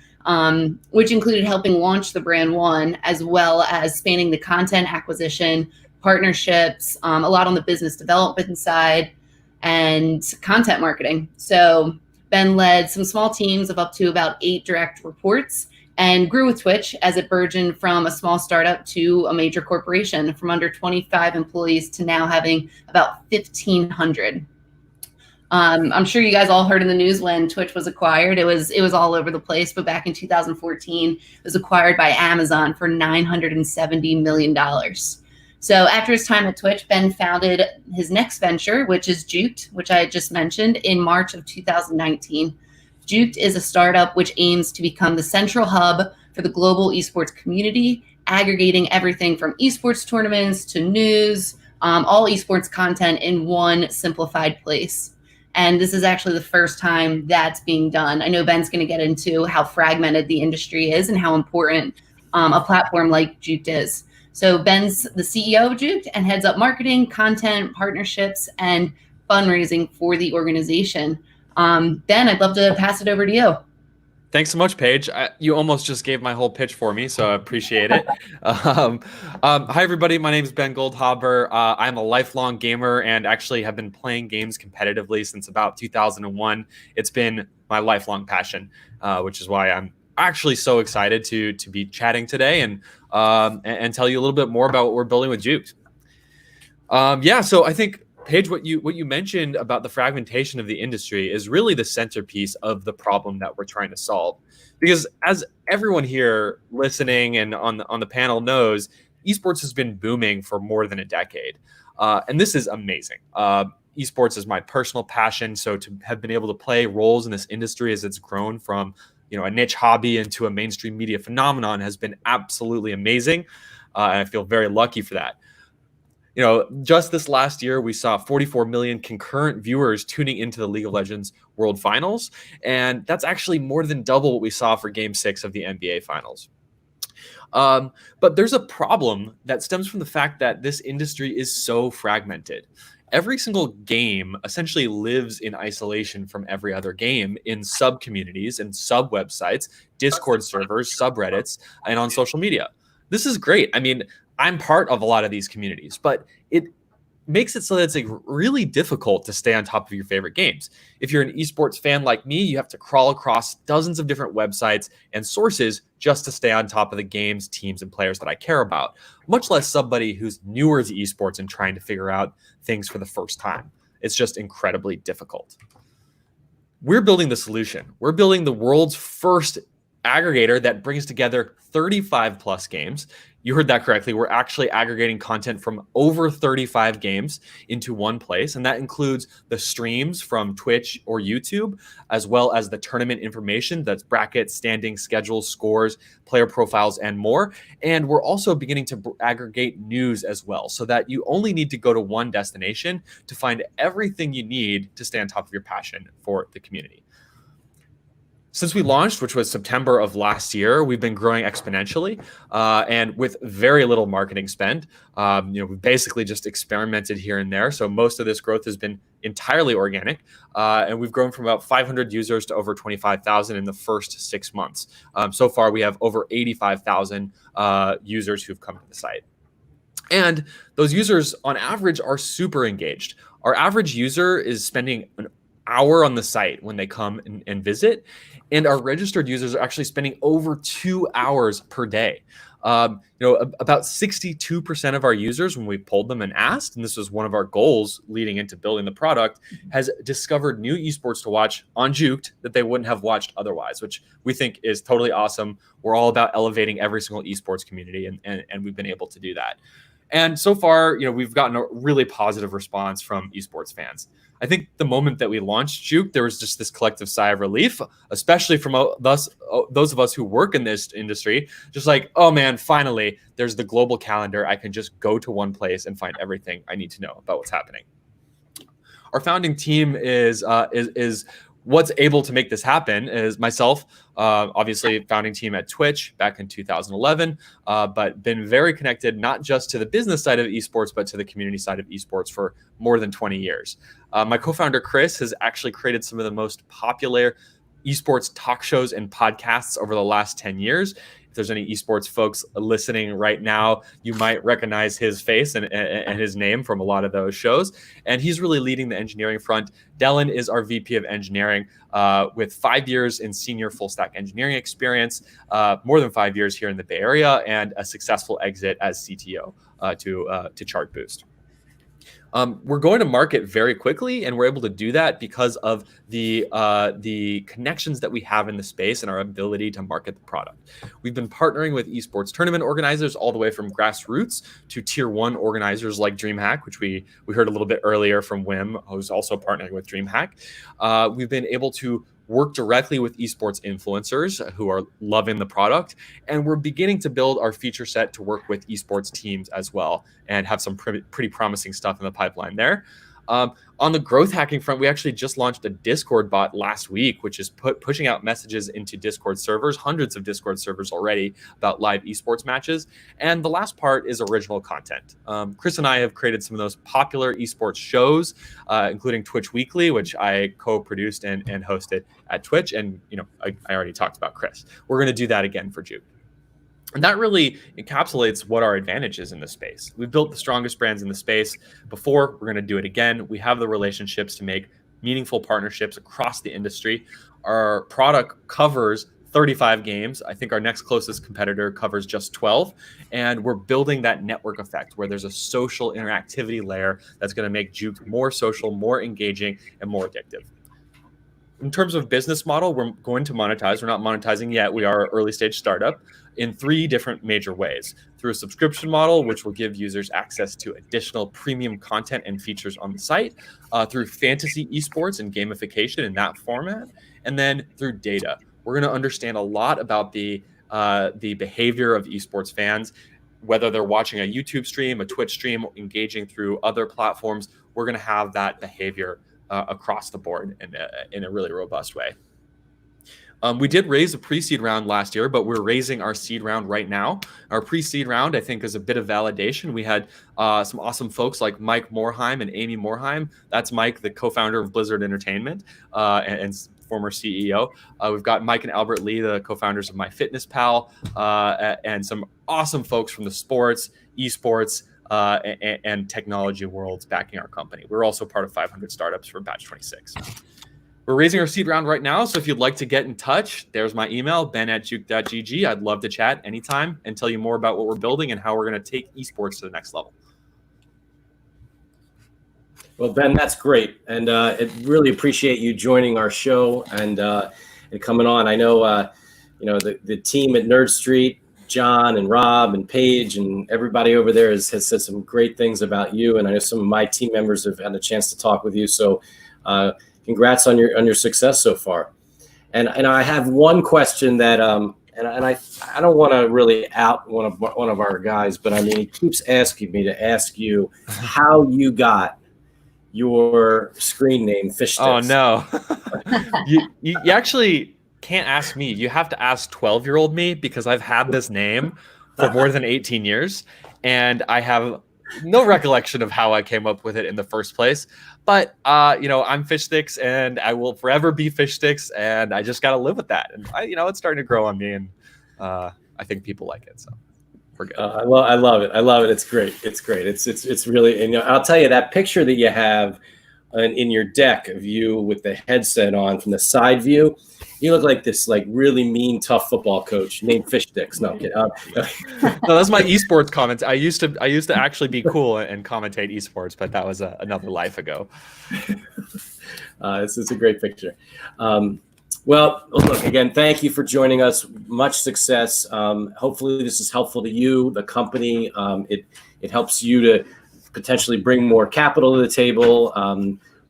Which included helping launch the brand One, as well as spanning the content acquisition, partnerships, a lot on the business development side, and content marketing. So Ben led some small teams of up to about 8 direct reports and grew with Twitch as it burgeoned from a small startup to a major corporation, from under 25 employees to now having about 1,500. I'm sure you guys all heard in the news when Twitch was acquired. It was all over the place, but back in 2014, it was acquired by Amazon for $970 million. So after his time at Twitch, Ben founded his next venture, which is Juked, which I had just mentioned, in March of 2019. Juked is a startup which aims to become the central hub for the global esports community, aggregating everything from esports tournaments to news, all esports content in one simplified place. And this is actually the first time that's being done. I know Ben's going to get into how fragmented the industry is and how important a platform like Juked is. So Ben's the CEO of Juked and heads up marketing, content, partnerships, and fundraising for the organization. Ben, I'd love to pass it over to you. Thanks so much, Paige. You almost just gave my whole pitch for me, so I appreciate it. Hi, everybody. My name is Ben Goldhaber. I'm a lifelong gamer and actually have been playing games competitively since about 2001. It's been my lifelong passion, which is why I'm actually so excited to be chatting today and tell you a little bit more about what we're building with Juked. So I think, Paige, what you mentioned about the fragmentation of the industry is really the centerpiece of the problem that we're trying to solve. Because as everyone here listening and on the panel knows, esports has been booming for more than a decade. And this is amazing. Esports is my personal passion. So to have been able to play roles in this industry as it's grown from a niche hobby into a mainstream media phenomenon has been absolutely amazing. And I feel very lucky for that. Just this last year, we saw 44 million concurrent viewers tuning into the League of Legends World Finals. And that's actually more than double what we saw for Game 6 of the NBA Finals. But there's a problem that stems from the fact that this industry is so fragmented. Every single game essentially lives in isolation from every other game in sub-communities and sub-websites, Discord servers, subreddits, and on social media. This is great. I mean, I'm part of a lot of these communities, but it makes it so that it's like really difficult to stay on top of your favorite games. If you're an esports fan like me, you have to crawl across dozens of different websites and sources just to stay on top of the games, teams, and players that I care about, much less somebody who's newer to esports and trying to figure out things for the first time. It's just incredibly difficult. We're building the solution. We're building the world's first aggregator that brings together 35 plus games. You heard that correctly. We're actually aggregating content from over 35 games into one place. And that includes the streams from Twitch or YouTube, as well as the tournament information. That's brackets, standings, schedules, scores, player profiles, and more. And we're also beginning to aggregate news as well, so that you only need to go to one destination to find everything you need to stay on top of your passion for the community. Since we launched, which was September of last year, we've been growing exponentially and with very little marketing spend. We've basically just experimented here and there. So most of this growth has been entirely organic. And we've grown from about 500 users to over 25,000 in the first 6 months. So far, we have over 85,000 users who've come to the site. And those users, on average, are super engaged. Our average user is spending an hour on the site when they come and visit. And our registered users are actually spending over 2 hours per day. About 62% of our users, when we polled them and asked, and this was one of our goals leading into building the product, has discovered new esports to watch on Juked that they wouldn't have watched otherwise, which we think is totally awesome. We're all about elevating every single esports community, and we've been able to do that. And so far, we've gotten a really positive response from esports fans. I think the moment that we launched Juke, there was just this collective sigh of relief, especially from those of us who work in this industry, just like, oh man, finally, there's the global calendar. I can just go to one place and find everything I need to know about what's happening. Our founding team is what's able to make this happen is myself, obviously founding team at Twitch back in 2011, but been very connected, not just to the business side of esports, but to the community side of esports for more than 20 years. My co-founder, Chris, has actually created some of the most popular esports talk shows and podcasts over the last 10 years. If there's any esports folks listening right now, you might recognize his face and his name from a lot of those shows. And he's really leading the engineering front. Dylan is our VP of engineering with 5 years in senior full stack engineering experience, more than 5 years here in the Bay Area, and a successful exit as CTO to Chartboost. We're going to market very quickly, and we're able to do that because of the connections that we have in the space and our ability to market the product. We've been partnering with esports tournament organizers all the way from grassroots to tier 1 organizers like DreamHack, which we heard a little bit earlier from Wim, who's also partnering with DreamHack. We've been able to work directly with esports influencers who are loving the product. And we're beginning to build our feature set to work with esports teams as well and have some pretty promising stuff in the pipeline there. On the growth hacking front, we actually just launched a Discord bot last week, which is pushing out messages into Discord servers, hundreds of Discord servers already, about live esports matches. And the last part is original content. Chris and I have created some of those popular esports shows, including Twitch Weekly, which I co-produced and hosted at Twitch. And I already talked about Chris. We're going to do that again for Juke. And that really encapsulates what our advantage is in this space. We've built the strongest brands in the space before. We're going to do it again. We have the relationships to make meaningful partnerships across the industry. Our product covers 35 games. I think our next closest competitor covers just 12. And we're building that network effect where there's a social interactivity layer that's going to make Juke more social, more engaging, and more addictive. In terms of business model, we're going to monetize. We're not monetizing yet. We are an early stage startup in 3 different major ways. Through a subscription model, which will give users access to additional premium content and features on the site, through fantasy esports and gamification in that format, and then through data. We're going to understand a lot about the behavior of esports fans, whether they're watching a YouTube stream, a Twitch stream, engaging through other platforms. We're going to have that behavior across the board in a really robust way. We did raise a pre-seed round last year, but we're raising our seed round right now. Our pre-seed round, I think, is a bit of validation. We had some awesome folks like Mike Morheim and Amy Morheim. That's Mike, the co-founder of Blizzard Entertainment, and former CEO. We've got Mike and Albert Lee, the co-founders of MyFitnessPal, and some awesome folks from the sports, esports, and technology worlds backing our company. We're also part of 500 startups for Batch 26. We're raising our seed round right now, so if you'd like to get in touch, there's my email, ben@juke.gg. I'd love to chat anytime and tell you more about what we're building and how we're going to take esports to the next level. Well, Ben, that's great, and I really appreciate you joining our show and coming on. I know, the team at Nerd Street, John and Rob and Paige and everybody over there has said some great things about you, and I know some of my team members have had a chance to talk with you. So, congrats on your success so far. And I have one question that I don't want to really out one of our guys, but I mean, he keeps asking me to ask you how you got your screen name, Fish Sticks. Oh no. you actually can't ask me. You have to ask 12-year-old me, because I've had this name for more than 18 years and I have no recollection of how I came up with it in the first place. But I'm Fish Sticks and I will forever be Fish Sticks, and I just got to live with that. And it's starting to grow on me, and I think people like it. So we're good. I love it. I love it. It's great. It's great. It's really, and I'll tell you, that picture that you have in your deck of you with the headset on from the side view, you look like this really mean, tough football coach named Fish Sticks. No, no, that's my esports comments. I used to actually be cool and commentate esports, but that was another life ago. It's a great picture. Well, look, again, thank you for joining us. Much success. Hopefully this is helpful to you, the company. It helps you to potentially bring more capital to the table,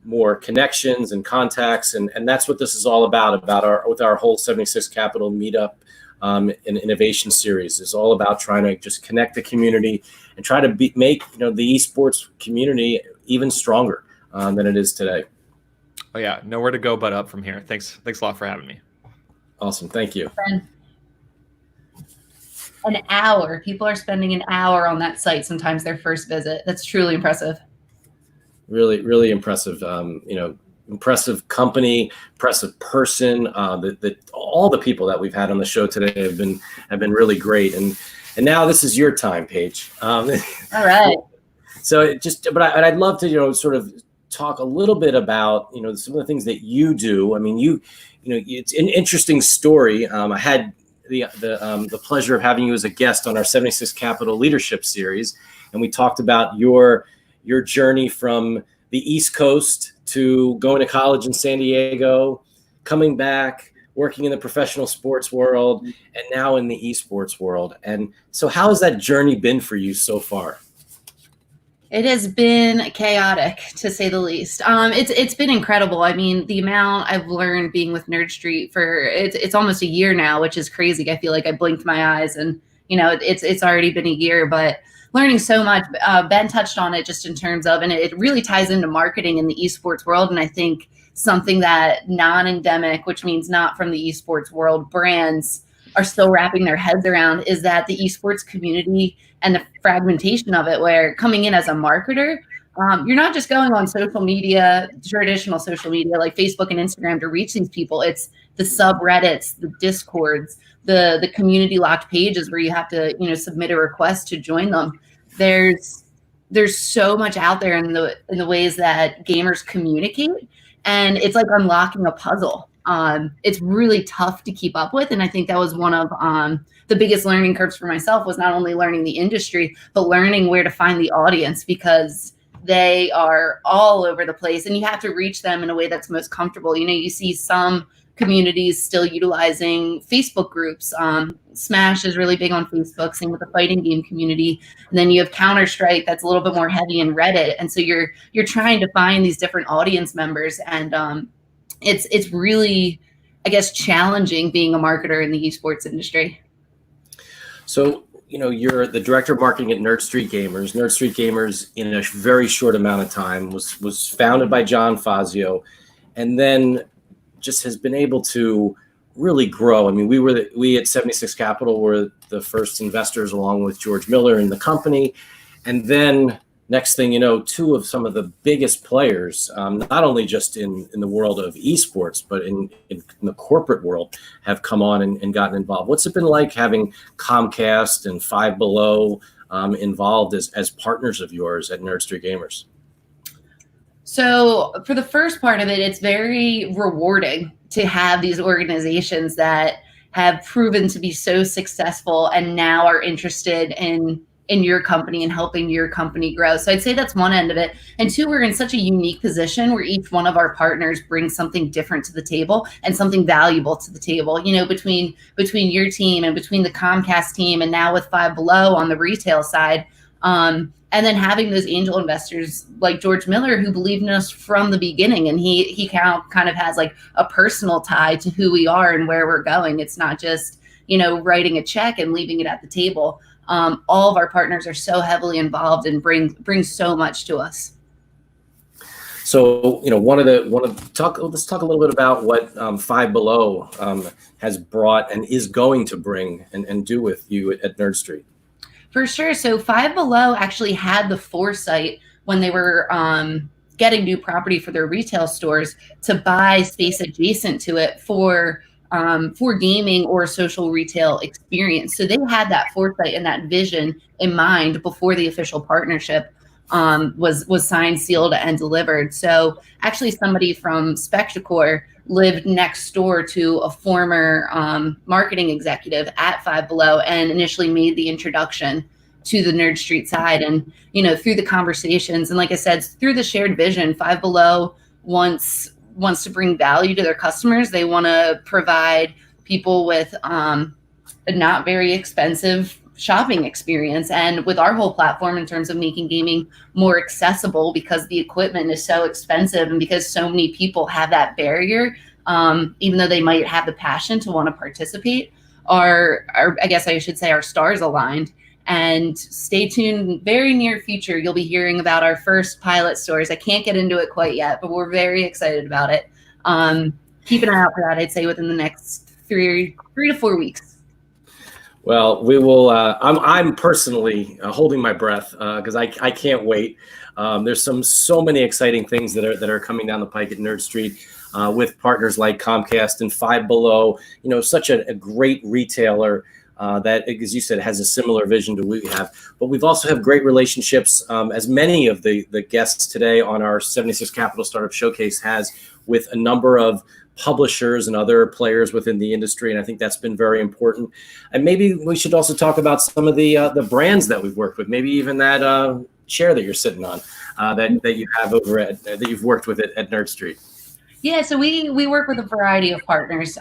more connections and contacts. And that's what this is all about our whole 76 Capital Meetup and innovation series is all about trying to just connect the community and try to make the esports community even stronger than it is today. Oh yeah, nowhere to go but up from here. Thanks a lot for having me. Awesome, thank you. An hour. People are spending an hour on that site sometimes their first visit. That's truly impressive. Really, really impressive. Impressive company, impressive person. All the people that we've had on the show today have been really great. And now this is your time, Paige. All right. So but I'd love to sort of talk a little bit about some of the things that you do. I mean, it's an interesting story. I had the pleasure of having you as a guest on our 76 Capital Leadership Series, and we talked about your journey from the East Coast to going to college in San Diego, coming back, working in the professional sports world, and now in the esports world. And so how has that journey been for you so far? It has been chaotic, to say the least. It's been incredible. I mean, the amount I've learned being with Nerd Street for it's almost a year now, which is crazy. I feel like I blinked my eyes, and it's already been a year. But learning so much. Ben touched on it just in terms of, and it really ties into marketing in the esports world. And I think something that non-endemic, which means not from the esports world, brands are still wrapping their heads around is that the esports community and the fragmentation of it, where coming in as a marketer, you're not just going on social media, traditional social media like Facebook and Instagram to reach these people. It's the subreddits, the Discords, the community locked pages where you have to, submit a request to join them. There's so much out there in the ways that gamers communicate, and it's like unlocking a puzzle. It's really tough to keep up with. And I think that was one of the biggest learning curves for myself, was not only learning the industry, but learning where to find the audience, because they are all over the place and you have to reach them in a way that's most comfortable. You see some communities still utilizing Facebook groups. Smash is really big on Facebook, same with the fighting game community. And then you have Counter-Strike that's a little bit more heavy in Reddit. And so you're trying to find these different audience members, and it's really, I guess, challenging being a marketer in the esports industry. So, you're the director of marketing at Nerd Street Gamers. Nerd Street Gamers, in a very short amount of time, was founded by John Fazio, and then just has been able to really grow. I mean, we at 76 Capital were the first investors, along with George Miller in the company, and then next thing you know, two of some of the biggest players, not only just in the world of esports, but in the corporate world, have come on and gotten involved. What's it been like having Comcast and Five Below involved as partners of yours at Nerd Street Gamers? So for the first part of it, it's very rewarding to have these organizations that have proven to be so successful and now are interested in your company and helping your company grow. So I'd say that's one end of it. And two, we're in such a unique position where each one of our partners brings something different to the table and something valuable to the table. You know, between your team and between the Comcast team and now with Five Below on the retail side, and then having those angel investors like George Miller, who believed in us from the beginning. And he kind of has like a personal tie to who we are and where we're going. It's not just, you know, writing a check and leaving it at the table. All of our partners are so heavily involved and bring so much to us. So, you know, let's talk a little bit about what Five Below has brought and is going to bring and do with you at Nerd Street. For sure. So Five Below actually had the foresight when they were getting new property for their retail stores to buy space adjacent to it for gaming or social retail experience. So they had that foresight and that vision in mind before the official partnership was signed, sealed, and delivered. So actually somebody from Spectacor lived next door to a former marketing executive at Five Below and initially made the introduction to the Nerd Street side. And, you know, through the conversations and like I said, through the shared vision, Five Below wants to bring value to their customers. They want to provide people with a not very expensive shopping experience. And with our whole platform in terms of making gaming more accessible because the equipment is so expensive and because so many people have that barrier, even though they might have the passion to want to participate, I guess I should say our stars aligned. And stay tuned, very near future, you'll be hearing about our first pilot stores. I can't get into it quite yet, but we're very excited about it. Keep an eye out for that, I'd say, within the next three to 4 weeks. Well, we will. I'm personally holding my breath because I can't wait. There's so many exciting things that are coming down the pike at Nerd Street with partners like Comcast and Five Below. You know, such a great retailer that, as you said, has a similar vision to what we have. But we've also have great relationships, as many of the guests today on our 76 Capital Startup Showcase has, with a number of publishers and other players within the industry, and I think that's been very important. And maybe we should also talk about some of the brands that we've worked with. Maybe even that chair that you're sitting on that you have over that you've worked with at Nerd Street. Yeah, so we work with a variety of partners.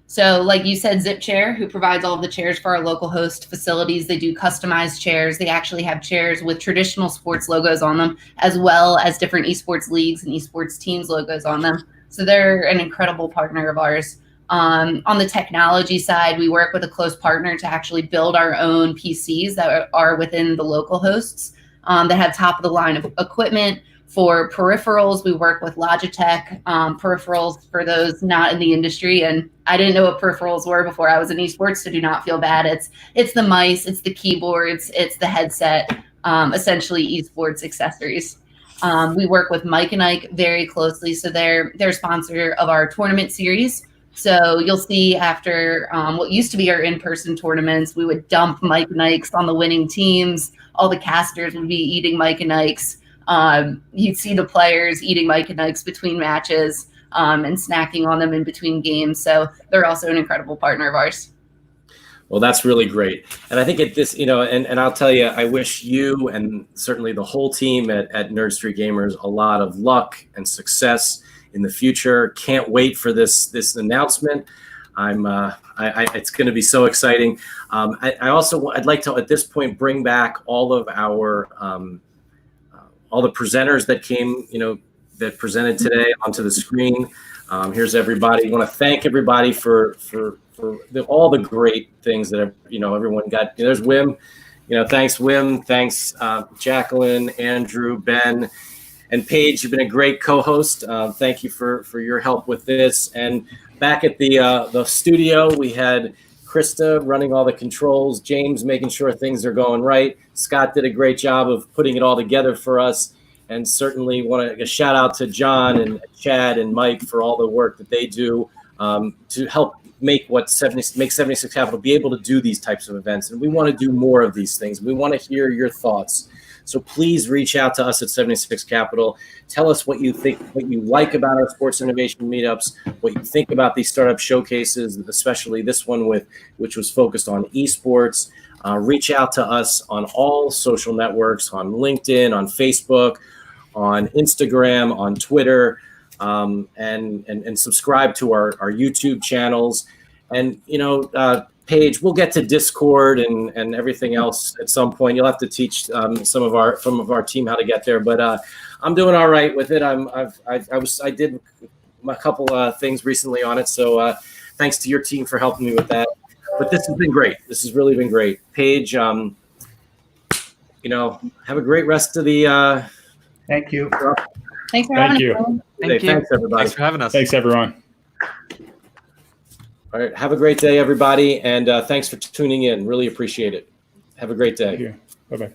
So like you said, Zip Chair, who provides all of the chairs for our local host facilities. They do customized chairs. They actually have chairs with traditional sports logos on them, as well as different esports leagues and esports teams logos on them. So they're an incredible partner of ours. On the technology side, we work with a close partner to actually build our own PCs that are within the local hosts that have top of the line of equipment. For peripherals, we work with Logitech peripherals for those not in the industry. And I didn't know what peripherals were before I was in esports, so do not feel bad. It's the mice, it's the keyboards, it's the headset, essentially esports accessories. We work with Mike and Ike very closely. So they're sponsor of our tournament series. So you'll see after what used to be our in-person tournaments, we would dump Mike and Ike's on the winning teams. All the casters would be eating Mike and Ike's. You'd see the players eating Mike and Ike's between matches and snacking on them in between games. So they're also an incredible partner of ours. Well, that's really great. And I think at this, you know, and I'll tell you, I wish you and certainly the whole team at Nerd Street Gamers a lot of luck and success in the future. Can't wait for this announcement. It's going to be so exciting. I'd like to, at this point, bring back all of our, all the presenters that came, you know, that presented today onto the screen. Here's everybody. I want to thank everybody for all the great things that, you know, everyone got. There's Wim. You know, thanks, Wim. Thanks, Jacqueline, Andrew, Ben, and Paige. You've been a great co-host. Thank you for your help with this. And back at the studio, we had Krista running all the controls, James making sure things are going right. Scott did a great job of putting it all together for us. And certainly want to shout out to John and Chad and Mike for all the work that they do to help make make 76 Capital be able to do these types of events. And we want to do more of these things. We want to hear your thoughts. So please reach out to us at 76 Capital. Tell us what you think, what you like about our sports innovation meetups, what you think about these startup showcases, especially this one which was focused on esports. Reach out to us on all social networks, on LinkedIn, on Facebook, on Instagram, on Twitter, and subscribe to our YouTube channels. And, Paige, we'll get to Discord and everything else at some point. You'll have to teach some of our team how to get there, but I'm doing all right with it. I did a couple things recently on it, so thanks to your team for helping me with that. But this has been great. This has really been great. Paige, have a great rest of the. Thank you. Thanks for having us. Thank you. Thanks, everybody. Thanks for having us. Thanks, everyone. All right. Have a great day, everybody. And thanks for tuning in. Really appreciate it. Have a great day. Thank you. Bye-bye.